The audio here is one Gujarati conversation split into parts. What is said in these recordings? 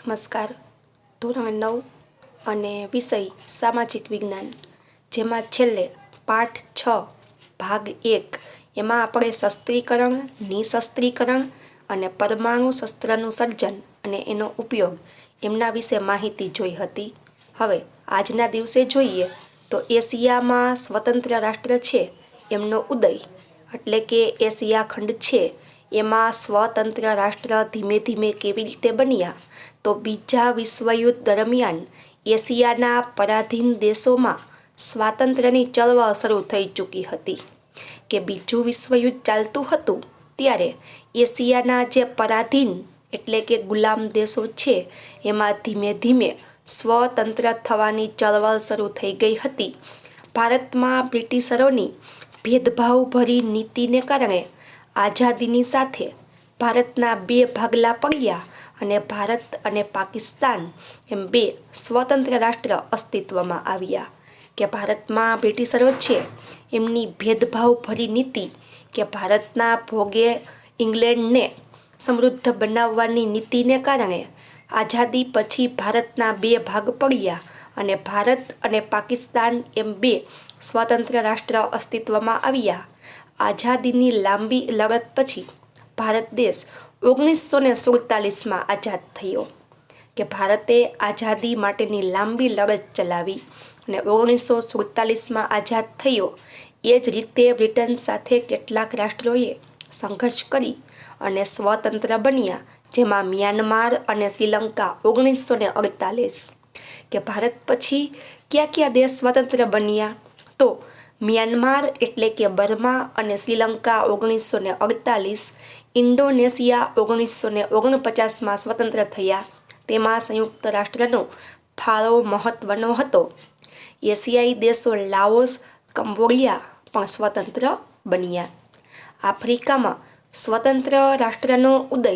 નમસ્કાર. ધોરણ 9 અને વિષય સામાજિક વિજ્ઞાન, જેમાં છેલ્લે પાઠ 6 ભાગ 1 એમાં આપણે શસ્ત્રીકરણ, નિશસ્ત્રીકરણ અને પરમાણુ શસ્ત્રનું સર્જન અને એનો ઉપયોગ એમના વિશે માહિતી જોઈ હતી. હવે આજના દિવસે જોઈએ તો એશિયામાં સ્વતંત્ર રાષ્ટ્ર છે એમનો ઉદય, એટલે કે એશિયા ખંડ છે એમાં સ્વતંત્ર રાષ્ટ્ર ધીમે ધીમે કેવી રીતે બન્યા, તો બીજા વિશ્વયુદ્ધ દરમિયાન એશિયાના પરાધીન દેશોમાં સ્વાતંત્ર્યની ચળવળ શરૂ થઈ ચૂકી હતી. કે બીજું વિશ્વયુદ્ધ ચાલતું હતું ત્યારે એશિયાના જે પરાધીન એટલે કે ગુલામ દેશો છે એમાં ધીમે ધીમે સ્વતંત્ર થવાની ચળવળ શરૂ થઈ ગઈ હતી. ભારતમાં બ્રિટિશરોની ભેદભાવભરી નીતિને કારણે આઝાદીની સાથે ભારતના બે ભાગલા પડ્યા અને ભારત અને પાકિસ્તાન એમ બે સ્વતંત્ર રાષ્ટ્ર અસ્તિત્વમાં આવ્યા. કે ભારતમાં બ્રિટિશરો છે એમની ભેદભાવભરી નીતિ કે ભારતના ભોગે ઇંગ્લેન્ડને સમૃદ્ધ બનાવવાની નીતિને કારણે આઝાદી પછી ભારતના બે ભાગ પડ્યા અને ભારત અને પાકિસ્તાન એમ બે સ્વતંત્ર રાષ્ટ્ર અસ્તિત્વમાં આવ્યા. આઝાદીની લાંબી લડત પછી ભારત દેશ 1947માં આઝાદ થયો. કે ભારતે આઝાદી માટેની લાંબી લડત ચલાવી અને 1947માં આઝાદ થયો. એ જ રીતે બ્રિટન સાથે કેટલાક રાષ્ટ્રોએ સંઘર્ષ કરી અને સ્વતંત્ર બન્યા, જેમાં મ્યાનમાર અને શ્રીલંકા 1948. કે ભારત પછી કયા દેશ સ્વતંત્ર બન્યા, તો મ્યાનમાર એટલે કે બર્મા અને શ્રીલંકા 1948, ઇન્ડોનેશિયા 1949માં સ્વતંત્ર થયા. તેમાં સંયુક્ત રાષ્ટ્રનો ફાળો મહત્વનો હતો. એશિયાઈ દેશો લાઓસ, કંબોડિયા પણ સ્વતંત્ર બન્યા. આફ્રિકામાં સ્વતંત્ર રાષ્ટ્રનો ઉદય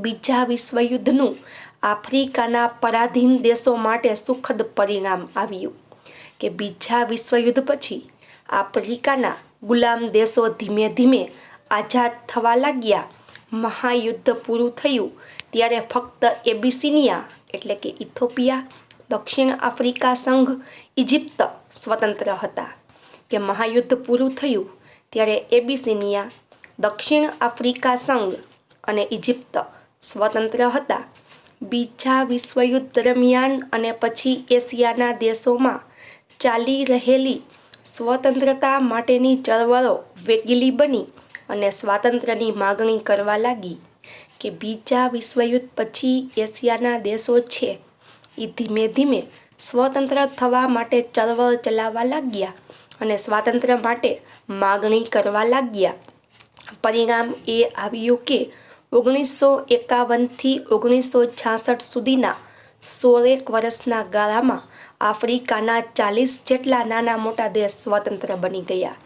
બીજા વિશ્વયુદ્ધનું આફ્રિકાના પરાધીન દેશો માટે સુખદ પરિણામ આવ્યું. કે બીજા વિશ્વયુદ્ધ પછી આફ્રિકાના ગુલામ દેશો ધીમે ધીમે આઝાદ થવા લાગ્યા. મહાયુદ્ધ પૂરું થયું ત્યારે ફક્ત એબિસિનિયા એટલે કે ઇથોપિયા, દક્ષિણ આફ્રિકા સંઘ, ઇજિપ્ત સ્વતંત્ર હતા. કે મહાયુદ્ધ પૂરું થયું ત્યારે એબિસિનિયા, દક્ષિણ આફ્રિકા સંઘ અને ઇજિપ્ત સ્વતંત્ર હતા. બીજા વિશ્વયુદ્ધ દરમિયાન અને પછી એશિયાના દેશોમાં ચાલી રહેલી સ્વતંત્રતા માટેની ચળવળો વેગીલી બની અને સ્વાતંત્ર્યની માગણી કરવા લાગી. કે બીજા વિશ્વયુદ્ધ પછી એશિયાના દેશો છે એ ધીમે ધીમે સ્વતંત્ર થવા માટે ચળવળ ચલાવવા લાગ્યા અને સ્વાતંત્ર્ય માટે માગણી કરવા લાગ્યા. પરિણામ એ આવ્યું કે 1951થી 1966 સુધીના 16 વર્ષના ગાળામાં આફ્રિકાના 40 જેટલા નાના મોટા દેશ સ્વતંત્ર બની ગયા.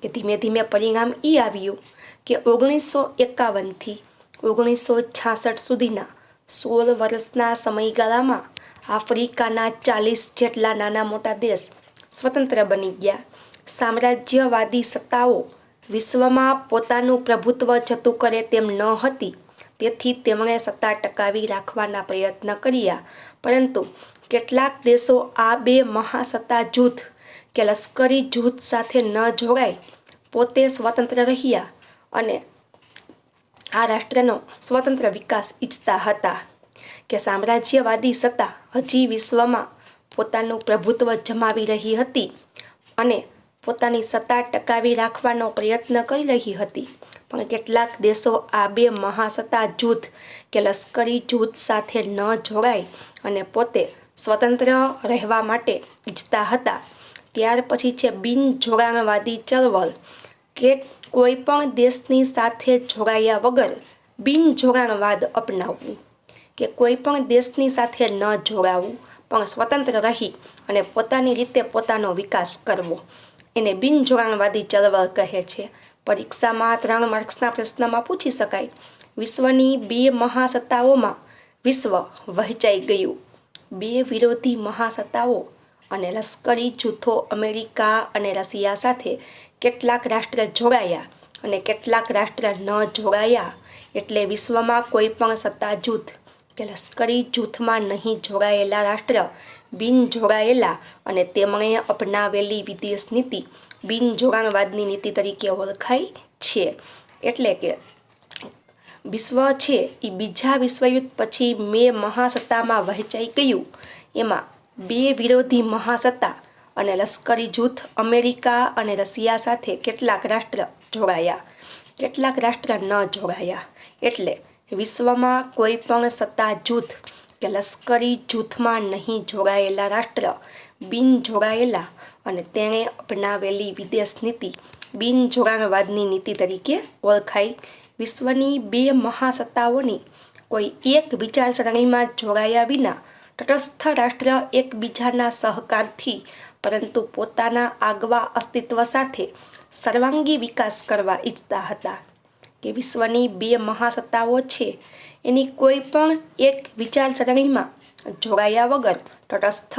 કે ધીમે ધીમે પરિણામ એ આવ્યું કે 1951થી 1966 સુધીના 16 વર્ષના સમયગાળામાં આફ્રિકાના 40 જેટલા નાના મોટા દેશ સ્વતંત્ર બની ગયા. સામ્રાજ્યવાદી સત્તાઓ વિશ્વમાં પોતાનું પ્રભુત્વ જતું કરે તેમ ન હતી, તેથી તેમણે સત્તા ટકાવી રાખવાના પ્રયત્ન કર્યા. પરંતુ કેટલાક દેશો આ બે મહાસત્તા જૂથ કે લશ્કરી જૂથ સાથે ન જોડાઈ પોતે સ્વતંત્ર રહ્યા અને આ રાષ્ટ્રનો સ્વતંત્ર વિકાસ ઈચ્છતા હતા. કે સામ્રાજ્યવાદી સત્તા હજી વિશ્વમાં પોતાનું પ્રભુત્વ જમાવી રહી હતી અને પોતાની સત્તા ટકાવી રાખવાનો પ્રયત્ન કરી રહી હતી. પણ કેટલાક દેશો આ બે મહાસત્તા જૂથ કે લશ્કરી જૂથ સાથે ન જોડાઈ અને પોતે સ્વતંત્ર રહેવા માટે ઈચ્છતા હતા. ત્યાર પછી છે બિનજોડાણવાદી ચળવળ. કે કોઈ પણ દેશની સાથે જોડાયા વગર બિનજોડાણવાદ અપનાવવું. કે કોઈ પણ દેશની સાથે ન જોડાવું પણ સ્વતંત્ર રહી અને પોતાની રીતે પોતાનો વિકાસ કરવો, એને બિનજોડાણવાદી ચળવળ કહે છે. પરીક્ષામાં 3 માર્ક્સના પ્રશ્નમાં પૂછી શકાય, વિશ્વની બે મહાસત્તાઓમાં વિશ્વ વહેંચાઈ ગયું. બે વિરોધી મહાસત્તાઓ અને લશ્કરી જૂથો અમેરિકા અને રશિયા સાથે કેટલાક રાષ્ટ્ર જોડાયા અને કેટલાક રાષ્ટ્ર ન જોડાયા. એટલે વિશ્વમાં કોઈ પણ સત્તા જૂથ કે લશ્કરી જૂથમાં નહીં જોડાયેલા રાષ્ટ્ર બિન જોડાયેલા અને તેમણે અપનાવેલી વિદેશ નીતિ બિન જોડાણવાદની નીતિ તરીકે ઓળખાય છે. એટલે કે વિશ્વ છે એ બીજા વિશ્વયુદ્ધ પછી બે મહાસત્તામાં વહેંચાઈ ગયું. એમાં બે વિરોધી મહાસત્તા અને લશ્કરી જૂથ અમેરિકા અને રશિયા સાથે કેટલાક રાષ્ટ્ર જોડાયા, કેટલાક રાષ્ટ્ર ન જોડાયા. એટલે વિશ્વમાં કોઈ પણ સત્તા જૂથ કે લશ્કરી જૂથમાં નહીં જોડાયેલા રાષ્ટ્ર બિન જોડાયેલા અને તેણે અપનાવેલી વિદેશ નીતિ બિન જોડાણવાદની નીતિ તરીકે ઓળખાય. વિશ્વની બે મહાસત્તાઓની કોઈ એક વિચારસરણીમાં જોડાયા વિના તટસ્થ રાષ્ટ્ર એકબીજાના સહકારથી પરંતુ પોતાના આગવા અસ્તિત્વ સાથે સર્વાંગી વિકાસ કરવા ઈચ્છતા હતા. કે વિશ્વની બે મહાસત્તાઓ છે એની કોઈ પણ એક વિચારસરણીમાં જોડાયા વગર તટસ્થ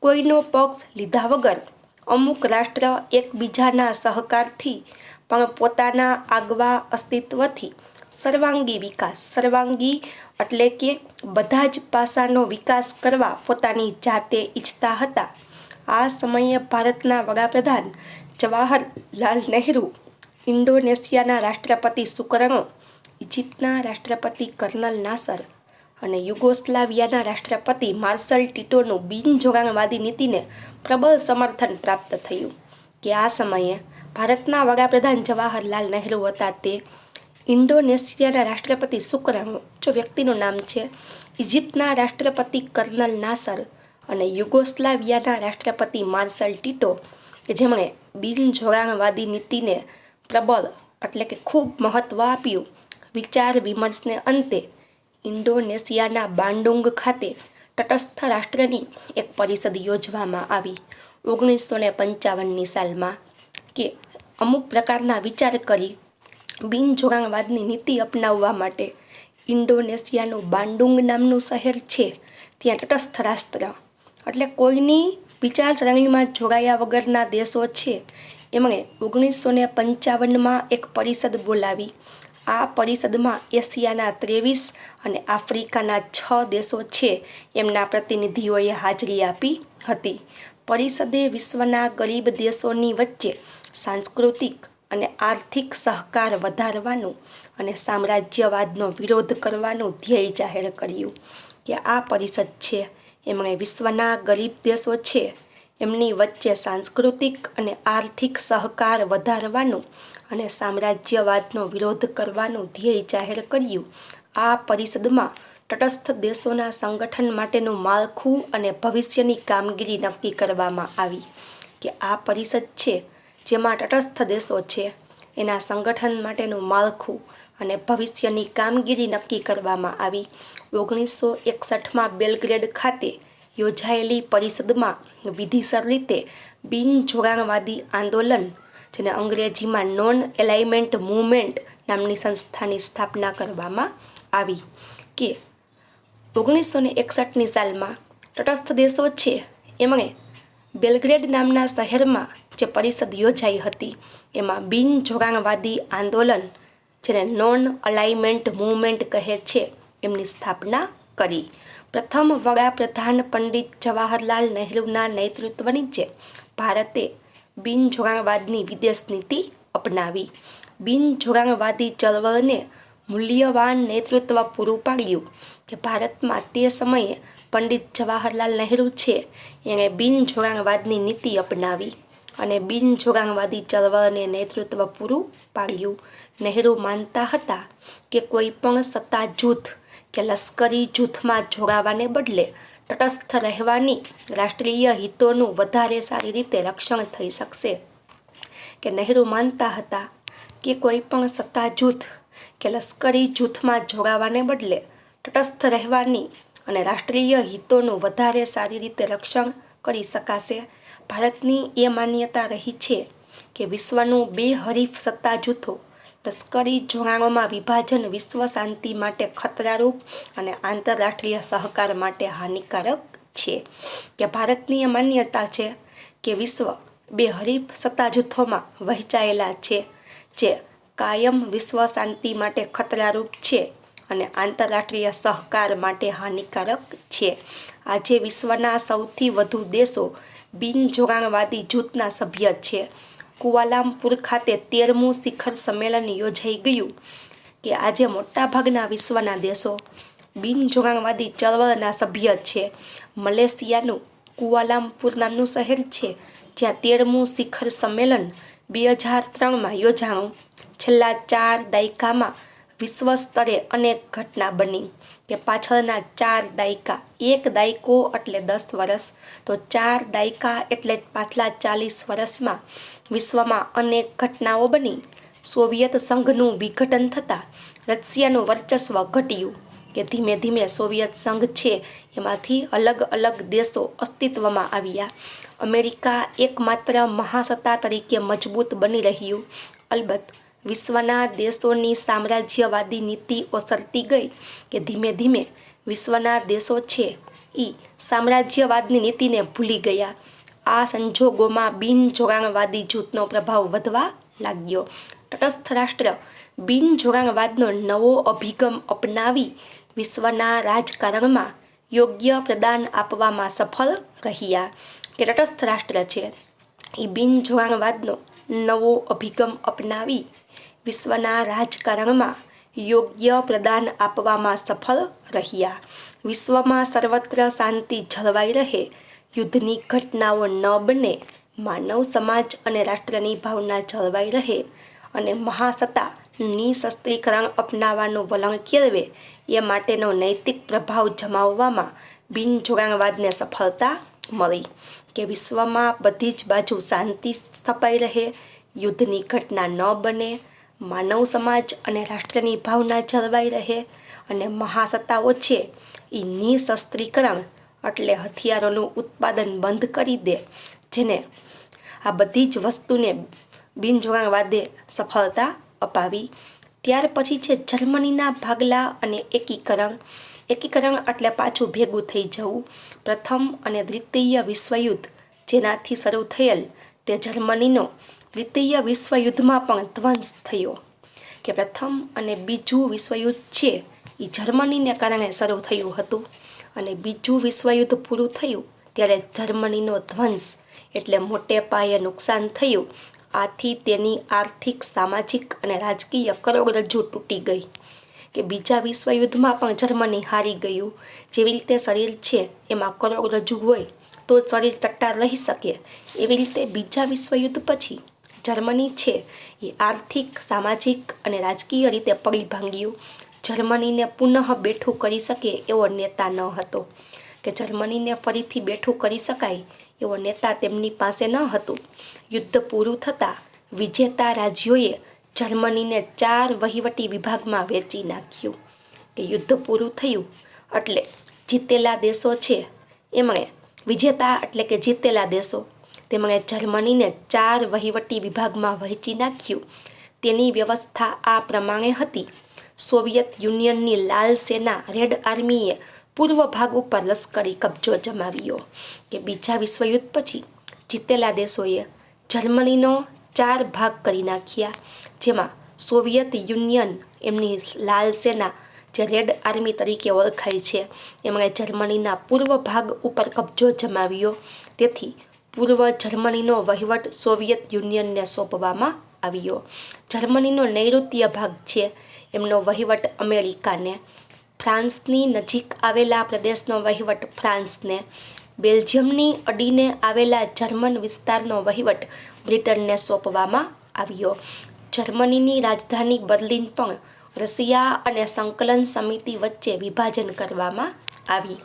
કોઈનો પક્ષ લીધા વગર અમુક રાષ્ટ્ર એકબીજાના સહકારથી પણ પોતાના આગવા અસ્તિત્વથી સર્વાંગી વિકાસ, સર્વાંગી એટલે કે બધા જ પાસાનો વિકાસ કરવા પોતાની જાતે ઈચ્છતા હતા. આ સમયે ભારતના વડાપ્રધાન જવાહરલાલ નહેરુ, ઇન્ડોનેશિયાના રાષ્ટ્રપતિ સુકર્ણો, ઇજિપ્તના રાષ્ટ્રપતિ કર્નલ નાસર અને યુગોસ્લાવિયાના રાષ્ટ્રપતિ માર્શલ ટીટોનું બિનજોડાણવાદી નીતિને પ્રબળ સમર્થન પ્રાપ્ત થયું. કે આ સમયે ભારતના વડાપ્રધાન જવાહરલાલ નહેરુ હતા તે ઇન્ડોનેશિયાના રાષ્ટ્રપતિ સુકર્ણો, જો વ્યક્તિનું નામ છે, ઇજિપ્તના રાષ્ટ્રપતિ કર્નલ નાસર અને યુગોસ્લાવિયાના રાષ્ટ્રપતિ માર્શલ ટીટો કે જેમણે બિનજોડાણવાદી નીતિને પ્રબળ એટલે કે ખૂબ મહત્ત્વ આપ્યું. વિચાર વિમર્શને અંતે ઇન્ડોનેશિયાના બાન્ડુંગ ખાતે તટસ્થ રાષ્ટ્રની એક પરિષદ યોજવામાં આવી 1955ની સાલમાં. કે અમુક પ્રકારના વિચાર કરી બિનજોડાણવાદની નીતિ અપનાવવા માટે ઇન્ડોનેશિયાનું બાન્ડુંગ નામનું શહેર છે ત્યાં તટસ્થ રાષ્ટ્ર એટલે કોઈની વિચારસરણીમાં જોડાયા વગરના દેશો છે એમણે 1955માં એક પરિષદ બોલાવી. આ પરિષદમાં એશિયાના 23 અને આફ્રિકાના 6 દેશો છે એમના પ્રતિનિધિઓએ હાજરી આપી હતી. પરિષદે વિશ્વના ગરીબ દેશોની વચ્ચે સાંસ્કૃતિક અને આર્થિક સહકાર વધારવાનું અને સામ્રાજ્યવાદનો વિરોધ કરવાનું ધ્યેય જાહેર કર્યું. કે આ પરિષદ છે એમણે વિશ્વના ગરીબ દેશો છે એમની વચ્ચે સાંસ્કૃતિક અને આર્થિક સહકાર વધારવાનું અને સામ્રાજ્યવાદનો વિરોધ કરવાનું ધ્યેય જાહેર કર્યું. આ પરિષદમાં તટસ્થ દેશોના સંગઠન માટેનું માળખું અને ભવિષ્યની કામગીરી નક્કી કરવામાં આવી. કે આ પરિષદ છે જેમાં તટસ્થ દેશો છે એના સંગઠન માટેનું માળખું અને ભવિષ્યની કામગીરી નક્કી કરવામાં આવી. 1961માં બેલગ્રેડ ખાતે યોજાયેલી પરિષદમાં વિધિસર રીતે બિનજોડાણવાદી આંદોલન, જેને અંગ્રેજીમાં નોન એલાઇનમેન્ટ મૂવમેન્ટ નામની સંસ્થાની સ્થાપના કરવામાં આવી. કે 1961ની સાલમાં તટસ્થ દેશો છે એમણે બેલગ્રેડ નામના શહેરમાં જે પરિષદ યોજાઈ હતી એમાં બિનજોડાણવાદી આંદોલન, જેને નોન અલાઇનમેન્ટ મૂવમેન્ટ કહે છે, એમની સ્થાપના કરી. પ્રથમ વડાપ્રધાન પંડિત જવાહરલાલ નહેરુના નેતૃત્વ નીચે ભારતે બિનજોડાણવાદની વિદેશ નીતિ અપનાવી. બિનજોડાણવાદી ચળવળને મૂલ્યવાન નેતૃત્વ પૂરું પાડ્યું. કે ભારતમાં તે સમયે પંડિત જવાહરલાલ નહેરુ છે એણે બિનજોડાણવાદની નીતિ અપનાવી અને બિનજોડાણવાદી ચળવળને નેતૃત્વ પૂરું પાડ્યું. નહેરુ માનતા હતા કે કોઈ પણ સત્તા જૂથ કે લશ્કરી જૂથમાં જોડાવાને બદલે તટસ્થ રહેવાની રાષ્ટ્રીય હિતોનું વધારે સારી રીતે રક્ષણ થઈ શકશે. કે નહેરુ માનતા હતા કે કોઈ પણ સત્તા જૂથ કે લશ્કરી જૂથમાં જોડાવાને બદલે તટસ્થ રહેવાની અને રાષ્ટ્રીય હિતોનું વધારે સારી રીતે રક્ષણ કરી શકાશે. ભારતની એ માન્યતા રહી છે કે વિશ્વનું બે હરીફ સત્તા જૂથો લશ્કરી જોડાણોમાં વિભાજન વિશ્વ શાંતિ માટે ખતરારૂપ અને આંતરરાષ્ટ્રીય સહકાર માટે હાનિકારક છે. કે ભારતની એ માન્યતા છે કે વિશ્વ બે હરીફ સત્તા જૂથોમાં વહેંચાયેલા છે જે કાયમ વિશ્વ શાંતિ માટે ખતરારૂપ છે અને આંતરરાષ્ટ્રીય સહકાર માટે હાનિકારક છે. આજે વિશ્વના સૌથી વધુ દેશો બિનજોડાણવાદી જૂથના સભ્ય છે. કુઆલાલંપુર ખાતે 13મું શિખર સંમેલન યોજાઈ ગયું કે આજે મોટાભાગના વિશ્વના દેશો બિનજોડાણવાદી ચળવળના સભ્ય છે. મલેશિયાનું કુઆલાલંપુર નામનું શહેર છે જ્યાં 13મું શિખર સંમેલન 2003માં યોજાણું. છેલ્લા 4 દાયકામાં વિશ્વ સ્તરે અનેક ઘટના બની કે પાછળના 4 દાયકા, એક દાયકો એટલે 10 વર્ષ, તો 4 દાયકા એટલે પાછલા 40 વર્ષમાં વિશ્વમાં અનેક ઘટનાઓ બની. સોવિયત સંઘનું વિઘટન થતાં રશિયાનું વર્ચસ્વ ઘટ્યું કે ધીમે ધીમે સોવિયત સંઘ છે એમાંથી અલગ અલગ દેશો અસ્તિત્વમાં આવ્યા. અમેરિકા એકમાત્ર મહાસત્તા તરીકે મજબૂત બની રહ્યું. અલબત્ત વિશ્વના દેશોની સામ્રાજ્યવાદી નીતિ ઓસરતી ગઈ કે ધીમે ધીમે વિશ્વના દેશો છે એ સામ્રાજ્યવાદની નીતિને ભૂલી ગયા. આ સંજોગોમાં બિનજોડાણવાદી જૂથનો પ્રભાવ વધવા લાગ્યો. તટસ્થ રાષ્ટ્ર બિનજોડાણવાદનો નવો અભિગમ અપનાવી વિશ્વના રાજકારણમાં યોગ્ય પ્રદાન આપવામાં સફળ રહ્યા. કે તટસ્થ રાષ્ટ્ર છે એ બિનજોડાણવાદનો નવો અભિગમ અપનાવી વિશ્વના રાજકારણમાં યોગ્ય પ્રદાન આપવામાં સફળ રહ્યા. વિશ્વમાં સર્વત્ર શાંતિ જળવાઈ રહે, યુદ્ધની ઘટનાઓ ન બને, માનવ સમાજ અને રાષ્ટ્રની ભાવના જળવાઈ રહે અને મહાસત્તા નિશસ્ત્રીકરણ અપનાવવાનું વલણ કેળવે એ માટેનો નૈતિક પ્રભાવ જમાવવામાં બિનજોડાણવાદને સફળતા મળી. કે વિશ્વમાં બધી જ બાજુ શાંતિ સ્થપાઈ રહે, યુદ્ધની ઘટના ન બને, માનવ સમાજ અને રાષ્ટ્રની ભાવના જળવાઈ રહે અને મહાસત્તાઓ છે એ નિશસ્ત્રીકરણ એટલે હથિયારોનું ઉત્પાદન બંધ કરી દે. જેને આ બધી જ વસ્તુને બિનજોડાણવાદે સફળતા અપાવી. ત્યાર પછી છે જર્મનીના ભાગલા અને એકીકરણ. એકીકરણ એટલે પાછું ભેગું થઈ જવું. પ્રથમ અને દ્વિતીય વિશ્વયુદ્ધ જેનાથી શરૂ થયેલ તે જર્મનીનો દ્વિતીય વિશ્વયુદ્ધમાં પણ ધ્વંસ થયો. કે પ્રથમ અને બીજું વિશ્વયુદ્ધ છે એ જર્મનીને કારણે શરૂ થયું હતું અને બીજું વિશ્વયુદ્ધ પૂરું થયું ત્યારે જર્મનીનો ધ્વંસ એટલે મોટે પાયે નુકસાન થયું. આથી તેની આર્થિક, સામાજિક અને રાજકીય કરોડરજ્જુ તૂટી ગઈ. કે બીજા વિશ્વયુદ્ધમાં પણ જર્મની હારી ગયું. જેવી રીતે શરીર છે એમાં કરોડરજ્જુ હોય તો શરીર ટટ્ટાર રહી શકે, એવી રીતે બીજા વિશ્વયુદ્ધ પછી જર્મની છે એ આર્થિક, સામાજિક અને રાજકીય રીતે પડી ભાંગ્યું. જર્મનીને પુનઃ બેઠું કરી શકે એવો નેતા ન હતો. કે જર્મનીને ફરીથી બેઠું કરી શકાય એવો નેતા તેમની પાસે ન હતું. યુદ્ધ પૂરું થતાં વિજેતા રાજ્યોએ જર્મનીને 4 વહીવટી વિભાગમાં વહેંચી નાખ્યું. કે યુદ્ધ પૂરું થયું એટલે જીતેલા દેશો છે એમણે, વિજેતા એટલે કે જીતેલા દેશો, તેમણે જર્મનીને 4 વહીવટી વિભાગમાં વહેંચી નાખ્યું. તેની વ્યવસ્થા આ પ્રમાણે હતી. સોવિયત યુનિયનની લાલ સેના રેડ આર્મીએ પૂર્વ ભાગ ઉપર લશ્કરી કબજો જમાવ્યો. કે બીજા વિશ્વયુદ્ધ પછી જીતેલા દેશોએ જર્મનીનો 4 ભાગ કરી નાખ્યા. જેમાં સોવિયત યુનિયન એમની લાલ સેના જે રેડ આર્મી તરીકે ઓળખાય છે એમણે જર્મનીના પૂર્વ ભાગ ઉપર કબજો જમાવ્યો. તેથી પૂર્વ જર્મનીનો વહીવટ સોવિયત યુનિયનને સોંપવામાં આવ્યો. જર્મનીનો નૈઋત્ય ભાગ છે એમનો વહીવટ અમેરિકાને, ફ્રાન્સની નજીક આવેલા પ્રદેશનો વહીવટ ફ્રાન્સને, બેલ્જિયમની અડીને આવેલા જર્મન વિસ્તારનો વહીવટ બ્રિટનને સોંપવામાં આવ્યો. જર્મનીની રાજધાની બર્લિન પણ રશિયા અને સંકલન સમિતિ વચ્ચે વિભાજન કરવામાં આવી.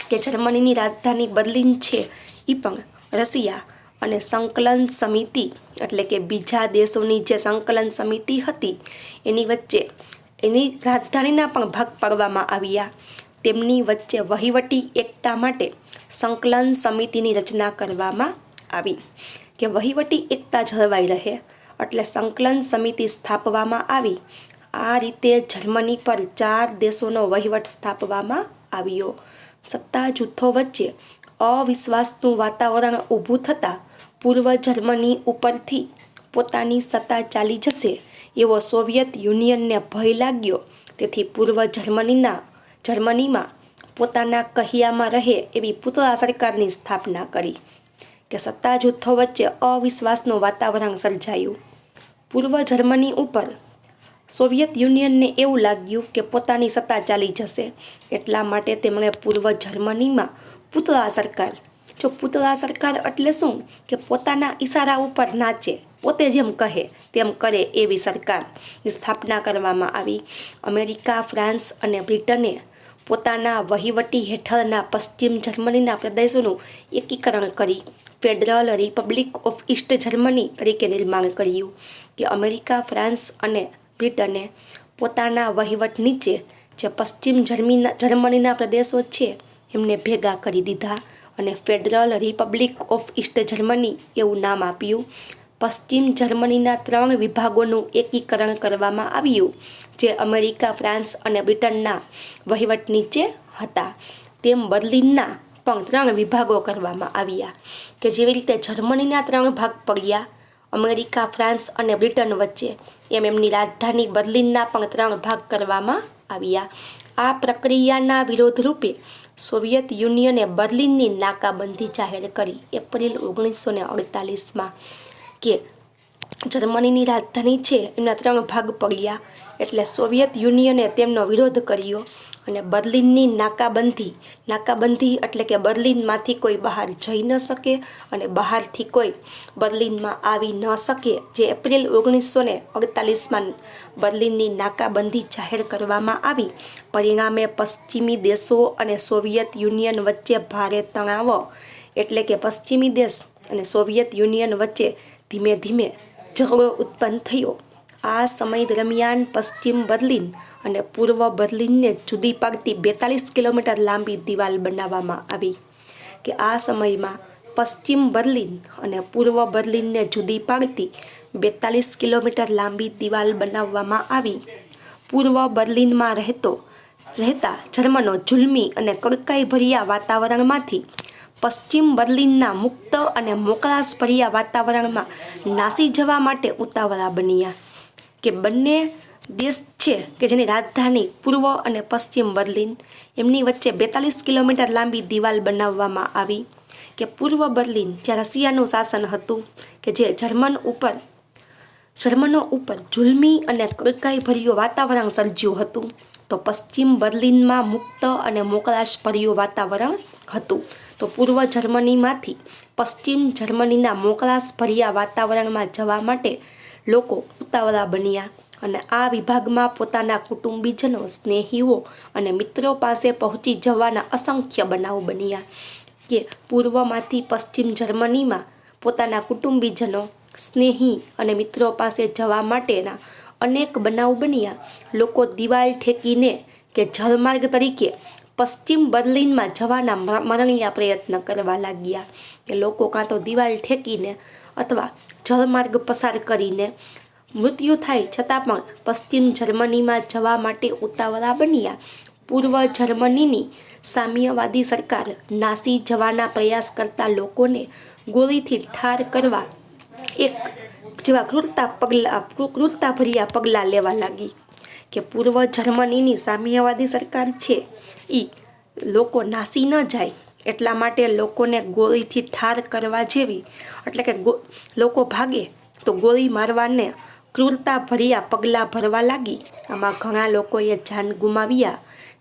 કે જર્મનીની રાજધાની બર્લિન છે એ પણ રશિયા અને સંકલન સમિતિ એટલે કે બીજા દેશોની જે સંકલન સમિતિ હતી એની વચ્ચે એની રાજધાનીના પણ ભાગ પાડવામાં આવ્યા. તેમની વચ્ચે વહીવટી એકતા માટે સંકલન સમિતિની રચના કરવામાં આવી. કે વહીવટી એકતા જળવાઈ રહે એટલે સંકલન સમિતિ સ્થાપવામાં આવી. આ રીતે જર્મની પર 4 દેશોનો વહીવટ સ્થાપવામાં આવ્યો. સત્તા જૂથો વચ્ચે અવિશ્વાસનું વાતાવરણ ઊભું થતાં પૂર્વ જર્મની ઉપરથી પોતાની સત્તા ચાલી જશે એવો સોવિયત યુનિયનને ભય લાગ્યો. તેથી પૂર્વ જર્મનીમાં પોતાના કહ્યામાં રહે એવી પૂતળા સરકારની સ્થાપના કરી કે સત્તા જૂથો વચ્ચે અવિશ્વાસનું વાતાવરણ સર્જાયું. પૂર્વ જર્મની ઉપર સોવિયત યુનિયનને એવું લાગ્યું કે પોતાની સત્તા ચાલી જશે, એટલા માટે તેમણે પૂર્વ જર્મનીમાં પૂતળા સરકાર, જો પૂતળા સરકાર એટલે શું કે પોતાના ઈશારા ઉપર નાચે, પોતે જેમ કહે તેમ કરે એવી સરકારની સ્થાપના કરવામાં આવી. અમેરિકા, ફ્રાન્સ અને બ્રિટને પોતાના વહીવટી હેઠળના પશ્ચિમ જર્મનીના પ્રદેશોનું એકીકરણ કરી federal Republic of East Germany તરીકે નિર્માણ કર્યું. કે અમેરિકા, ફ્રાન્સ અને બ્રિટને પોતાના વહીવટ નીચે જે પશ્ચિમ જર્મનીના પ્રદેશો છે એમને ભેગા કરી દીધા અને federal Republic of East Germany એવું નામ આપ્યું. પશ્ચિમ જર્મનીના 3 વિભાગોનું એકીકરણ કરવામાં આવ્યું જે અમેરિકા, ફ્રાન્સ અને બ્રિટનના વહીવટ નીચે હતા. તેમ બર્લિનના પણ 3 વિભાગો કરવામાં આવ્યા કે જેવી રીતે જર્મનીના 3 ભાગ પડ્યા અમેરિકા, ફ્રાન્સ અને બ્રિટન વચ્ચે, એમ એમની રાજધાની બર્લિનના પણ 3 ભાગ કરવામાં આવ્યા. આ પ્રક્રિયાના વિરોધ રૂપે સોવિયત યુનિયને બર્લિનની નાકાબંધી જાહેર કરી એપ્રિલ 1948માં કે જર્મનીની રાજધાની છે એમના 3 ભાગ પડ્યા એટલે સોવિયત યુનિયને તેમનો વિરોધ કર્યો અને બર્લિનની નાકાબંધી એટલે કે બર્લિનમાંથી કોઈ બહાર જઈ ન શકે અને બહારથી કોઈ બર્લિનમાં આવી ન શકે, જે એપ્રિલ 1948માં બર્લિનની નાકાબંધી જાહેર કરવામાં આવી. પરિણામે પશ્ચિમી દેશો અને સોવિયત યુનિયન વચ્ચે ભારે તણાવ એટલે કે પશ્ચિમી દેશ અને સોવિયત યુનિયન વચ્ચે ધીમે ધીમે ઝઘડો ઉત્પન્ન થયો. આ સમય દરમિયાન પશ્ચિમ બર્લિન અને પૂર્વ બર્લિનને જુદી પાડતી 42 કિલોમીટર લાંબી દિવાલ બનાવવામાં આવી. કે આ સમયમાં પશ્ચિમ બર્લિન અને પૂર્વ બર્લિનને જુદી પાડતી 42 કિલોમીટર લાંબી દિવાલ બનાવવામાં આવી. પૂર્વ બર્લિનમાં રહેતા જર્મનો જુલ્મી અને કડકાઈભર્યા વાતાવરણમાંથી પશ્ચિમ બર્લિનના મુક્ત અને મોકળાશભર્યા વાતાવરણમાં નાસી જવા માટે ઉતાવળા બન્યા. કે બંને દેશ છે કે જેની રાજધાની પૂર્વ અને પશ્ચિમ બર્લિન, એમની વચ્ચે 42 કિલોમીટર લાંબી દિવાલ બનાવવામાં આવી. કે પૂર્વ બર્લિન જ્યાં રશિયાનું શાસન હતું કે જે જર્મનો ઉપર જુલ્મી અને કડકાઈભર્યું વાતાવરણ સર્જ્યું હતું, તો પશ્ચિમ બર્લિનમાં મુક્ત અને મોકળાશભર્યું વાતાવરણ હતું. તો પૂર્વ જર્મનીમાંથી પશ્ચિમ જર્મનીના મોકળાશભર્યા વાતાવરણમાં જવા માટે લોકો ઉતાવળા બન્યા અને આ વિભાગમાં પોતાના કુટુંબીજનો, સ્નેહીઓ અને મિત્રો પાસે પહોંચી જવાના અસંખ્ય બનાવ બન્યા. કે પૂર્વમાંથી પશ્ચિમ જર્મનીમાં પોતાના કુટુંબીજનો, સ્નેહી અને મિત્રો પાસે જવા માટેના અનેક બનાવ બન્યા. લોકો દિવાલ ઠેકીને કે જલમાર્ગ તરીકે પશ્ચિમ બર્લિનમાં જવાના મરણિયા પ્રયત્ન કરવા લાગ્યા. કે લોકો કાં તો દિવાલ ઠેકીને અથવા જલમાર્ગ પસાર કરીને મૃત્યુ થાય છતાં પણ પશ્ચિમ જર્મનીમાં જવા માટે ઉતાવળા બન્યા. પૂર્વ જર્મનીની સામ્યવાદી સરકાર નાસી જવાના પ્રયાસ કરતા લોકોને ગોળીથી ઠાર કરવા એક જેવા ક્રૂરતાભર્યા પગલાં લેવા લાગી. કે પૂર્વ જર્મનીની સામ્યવાદી સરકાર છે એ લોકો નાસી ન જાય એટલા માટે લોકોને ગોળીથી ઠાર કરવા જેવી, એટલે કે લોકો ભાગે તો ગોળી મારવાને ક્રૂરતાભર્યા પગલાં ભરવા લાગી. આમાં ઘણા લોકોએ જાન ગુમાવ્યા.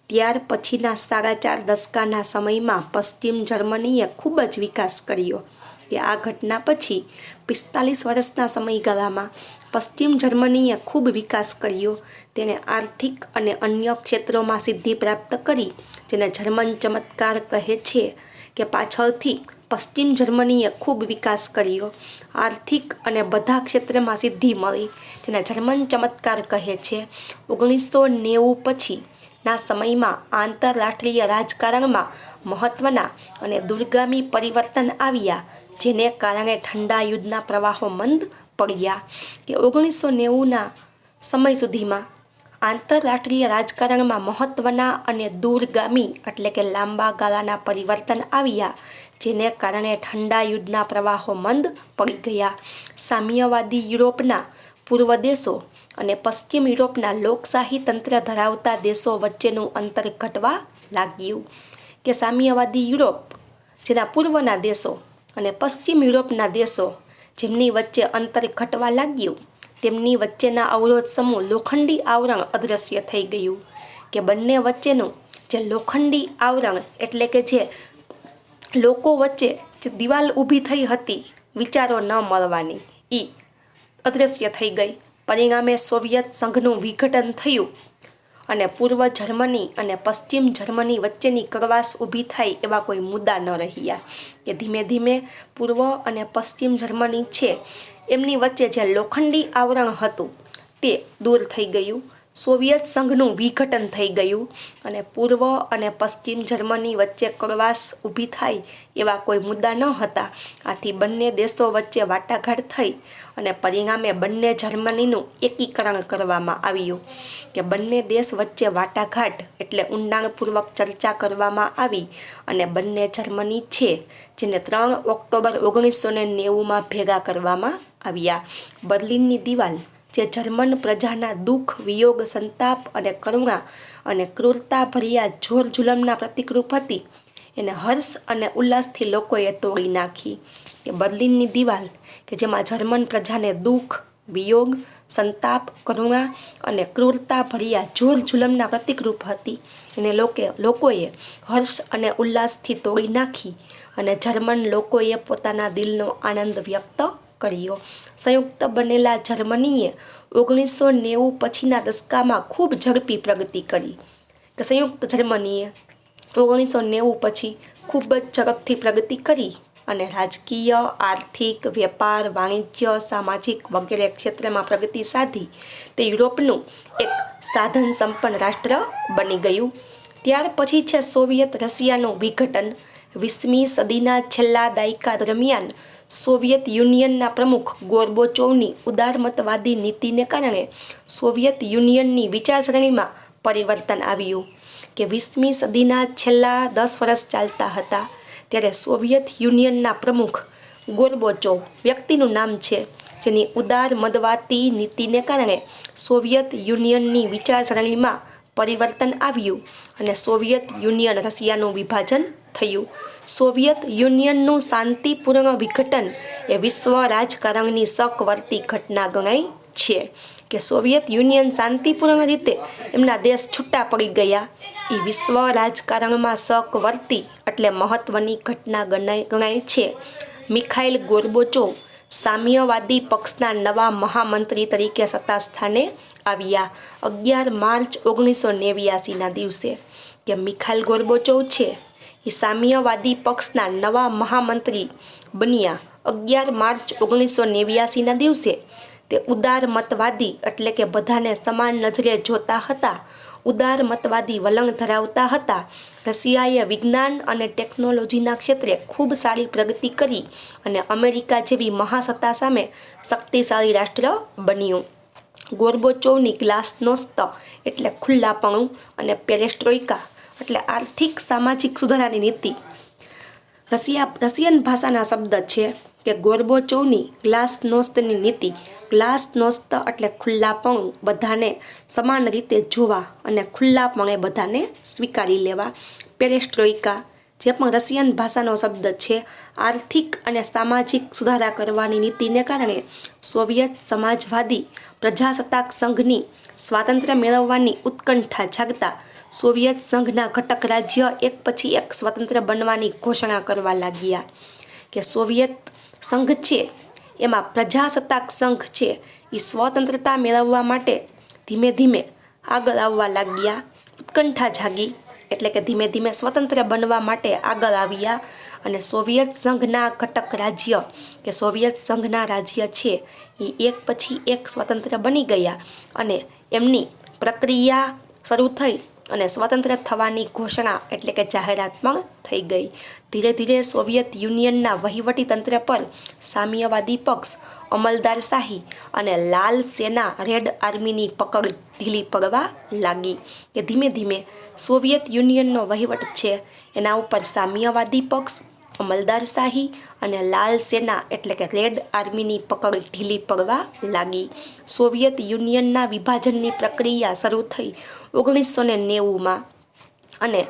ત્યાર પછીના 4.5 દશકાના સમયમાં પશ્ચિમ જર્મનીએ ખૂબ જ વિકાસ કર્યો. કે આ ઘટના પછી 45 વર્ષના સમયગાળામાં પશ્ચિમ જર્મનીએ ખૂબ વિકાસ કર્યો. તેણે આર્થિક અને અન્ય ક્ષેત્રોમાં સિદ્ધિ પ્રાપ્ત કરી, જેને જર્મન ચમત્કાર કહે છે. કે પાછળથી પશ્ચિમ જર્મનીએ ખૂબ વિકાસ કર્યો, આર્થિક અને બધા ક્ષેત્રમાં સિદ્ધિ મળી, જેને જર્મન ચમત્કાર કહે છે. 1990 પછીના સમયમાં આંતરરાષ્ટ્રીય રાજકારણમાં મહત્વના અને દૂરગામી પરિવર્તન આવ્યા, જેને કારણે ઠંડા યુદ્ધના પ્રવાહો મંદ પડ્યા. કે 1990ના સમય સુધીમાં આંતરરાષ્ટ્રીય રાજકારણમાં મહત્વના અને દૂરગામી એટલે કે લાંબા ગાળાના પરિવર્તન આવ્યા, જેને કારણે ઠંડા યુદ્ધના પ્રવાહો મંદ પડી ગયા. સામ્યવાદી યુરોપના પૂર્વ દેશો અને પશ્ચિમ યુરોપના લોકશાહી તંત્ર ધરાવતા દેશો વચ્ચેનું અંતર ઘટવા લાગ્યું. કે સામ્યવાદી યુરોપ જેના પૂર્વના દેશો અને પશ્ચિમ યુરોપના દેશો જેમની વચ્ચે અંતર ઘટવા લાગ્યું તેમની વચ્ચેના અવરોધ સમૂહ લોખંડી આવરણ અદૃશ્ય થઈ ગયું. કે બંને વચ્ચેનું જે લોખંડી આવરણ એટલે કે જે લોકો વચ્ચે જે દિવાલ ઊભી થઈ હતી વિચારો ન મળવાની એ અદૃશ્ય થઈ ગઈ. પરિણામે સોવિયત સંઘનું વિઘટન થયું અને પૂર્વ જર્મની અને પશ્ચિમ જર્મની વચ્ચેની કડવાશ ઊભી થાય એવા કોઈ મુદ્દા ન રહ્યા. કે ધીમે ધીમે પૂર્વ અને પશ્ચિમ જર્મની છે એમની વચ્ચે જે લોખંડી આવરણ હતું તે દૂર થઈ ગયું. સોવિયત સંઘનું વિઘટન થઈ ગયું અને પૂર્વ અને પશ્ચિમ જર્મની વચ્ચે કડવાશ ઊભી થાય એવા કોઈ મુદ્દા ન હતા. આથી બંને દેશો વચ્ચે વાટાઘાટ થઈ અને પરિણામે બંને જર્મનીનું એકીકરણ કરવામાં આવ્યું. કે બંને દેશ વચ્ચે વાટાઘાટ એટલે ઊંડાણપૂર્વક ચર્ચા કરવામાં આવી અને બંને જર્મની છે જેને 3 ઓક્ટોબર 1990માં ભેગા કરવામાં આવ્યા. બર્લિનની દિવાલ જે જર્મન પ્રજાના દુઃખ, વિયોગ, સંતાપ અને કરુણા અને ક્રૂરતા ભર્યા જોર જુલમના પ્રતિકરૂપ હતી એને હર્ષ અને ઉલ્લાસથી લોકોએ તોડી નાખી. કે બર્લિનની દિવાલ કે જેમાં જર્મન પ્રજાને દુઃખ, વિયોગ, સંતાપ, કરુણા અને ક્રૂરતા ભર્યા જોર જુલમના પ્રતિકરૂપ હતી એને લોકોએ હર્ષ અને ઉલ્લાસથી તોડી નાખી અને જર્મન લોકોએ પોતાના દિલનો આનંદ વ્યક્ત કર્યો. સંયુક્ત બનેલા જર્મનીએ 1990 પછીના દશકામાં ખૂબ ઝડપી પ્રગતિ કરી. કે સંયુક્ત જર્મનીએ 1990 પછી ખૂબ જ ઝડપથી પ્રગતિ કરી અને રાજકીય, આર્થિક, વેપાર, વાણિજ્ય, સામાજિક વગેરે ક્ષેત્રમાં પ્રગતિ સાધી તે યુરોપનું એક સાધન સંપન્ન રાષ્ટ્ર બની ગયું. ત્યાર પછી છે સોવિયત રશિયાનું વિઘટન. 20મી સદીના છેલ્લા દાયકા દરમિયાન સોવિયત યુનિયનના પ્રમુખ ગોર્બોચોવની ઉદારમતવાદી નીતિને કારણે સોવિયત યુનિયનની વિચારસરણીમાં પરિવર્તન આવ્યું. કે 20મી સદીના છેલ્લા 10 વર્ષ ચાલતા હતા ત્યારે સોવિયત યુનિયનના પ્રમુખ ગોર્બોચોવ વ્યક્તિનું નામ છે જેની ઉદારમતવાદી નીતિને કારણે સોવિયત યુનિયનની વિચારસરણીમાં પરિવર્તન આવ્યું અને સોવિયત યુનિયન રશિયાનું વિભાજન થયું. સોવિયત યુનિયનનું શાંતિપૂર્ણ વિઘટન એ વિશ્વ રાજકારણની શકવર્તી ઘટના ગણાય છે. કે સોવિયત યુનિયન શાંતિપૂર્ણ રીતે એમના દેશ છૂટા પડી ગયા એ વિશ્વ રાજકારણમાં શકવર્તી એટલે મહત્વની ઘટના ગણાય છે. મિખાઇલ ગોર્બોચોવ સામ્યવાદી પક્ષના નવા મહામંત્રી તરીકે સત્તા સ્થાને આવ્યા 11 માર્ચ 1989ના દિવસે. કે મિખાઇલ ગોર્બોચોવ છે એ સામ્યવાદી પક્ષના નવા મહામંત્રી બન્યા 11 માર્ચ 1989ના દિવસે. તે ઉદારમતવાદી એટલે કે બધાને સમાન નજરે જોતા હતા, ઉદારમતવાદી વલણ ધરાવતા હતા. રશિયાએ વિજ્ઞાન અને ટેકનોલોજીના ક્ષેત્રે ખૂબ સારી પ્રગતિ કરી અને અમેરિકા જેવી મહાસત્તા સામે શક્તિશાળી રાષ્ટ્ર બન્યું. ગોર્બોચોવની ગ્લાસનોસ્ત એટલે ખુલ્લાપણું અને પેરેસ્ટ્રોઇકા એટલે આર્થિક સામાજિક સુધારાની નીતિ રશિયન ભાષાના શબ્દ છે. કે ગોર્બોચોવની ગ્લાસનોસ્તની નીતિ. ગ્લાસનોસ્ત એટલે ખુલ્લાપણું, બધાને સમાન રીતે જોવા અને ખુલ્લાપણે બધાને સ્વીકારી લેવા. પેરેસ્ટ્રોઇકા જે પણ રશિયન ભાષાનો શબ્દ છે. આર્થિક અને સામાજિક સુધારા કરવાની નીતિને કારણે સોવિયત સમાજવાદી પ્રજાસત્તાક સંઘની સ્વાતંત્ર્ય મેળવવાની ઉત્કંઠા જાગતા સોવિયત સંઘના ઘટક રાજ્ય એક પછી એક સ્વતંત્ર બનવાની ઘોષણા કરવા લાગ્યા. કે સોવિયત સંઘ છે એમાં પ્રજાસત્તાક સંઘ છે એ સ્વતંત્રતા મેળવવા માટે ધીમે ધીમે આગળ આવવા લાગ્યા. ઉત્કંઠા જાગી એટલે કે ધીમે ધીમે સ્વતંત્ર બનવા માટે આગળ આવ્યા અને સોવિયત સંઘના ઘટક રાજ્ય કે સોવિયત સંઘના રાજ્ય છે એ એક પછી એક સ્વતંત્ર બની ગયા અને એમની પ્રક્રિયા શરૂ થઈ અને સ્વતંત્ર થવાની ઘોષણા એટલે કે જાહેરાત પણ થઈ ગઈ. ધીરે ધીરે સોવિયત યુનિયનના વહીવટી તંત્ર પર સામ્યવાદી પક્ષ, અમલદારશાહી અને લાલ સેના રેડ આર્મીની પકડ ઢીલી પડવા લાગી. કે ધીમે ધીમે સોવિયત યુનિયનનો વહીવટ છે એના ઉપર સામ્યવાદી પક્ષ, અમલદારશાહી અને લાલ સેના એટલે કે રેડ આર્મીની પકડ ઢીલી પડવા લાગી. સોવિયત યુનિયનના વિભાજનની પ્રક્રિયા શરૂ થઈ 1990માં અને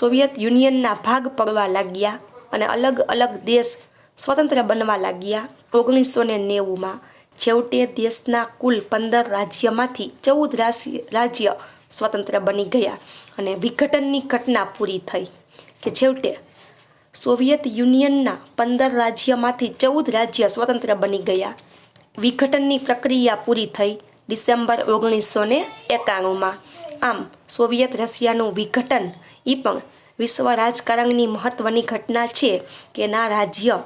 સોવિયત યુનિયનના ભાગ પડવા લાગ્યા અને અલગ અલગ દેશ સ્વતંત્ર બનવા લાગ્યા. 1990માં છેવટે દેશના કુલ 15 રાજ્યમાંથી 14 રાજ્ય સ્વતંત્ર બની ગયા અને વિઘટનની ઘટના પૂરી થઈ કે છેવટે સોવિયત યુનિયનના 15 રાજ્યમાંથી 14 રાજ્ય સ્વતંત્ર બની ગયા. વિઘટનની પ્રક્રિયા પૂરી થઈ ડિસેમ્બર 1991માં. આમ સોવિયત રશિયાનું વિઘટન એ પણ વિશ્વ રાજકારણની મહત્વની ઘટના છે કે ના રાજ્ય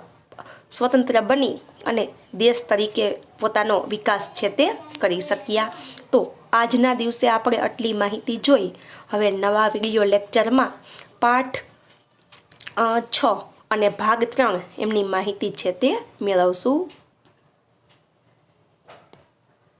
સ્વતંત્ર બની અને દેશ તરીકે પોતાનો વિકાસ છે તે કરી શક્યા. તો આજના દિવસે આપણે આટલી માહિતી જોઈ. હવે નવા વિડીયો લેક્ચરમાં પાઠ 6 અને ભાગ 3 એમની માહિતી છે તે મેળવશું.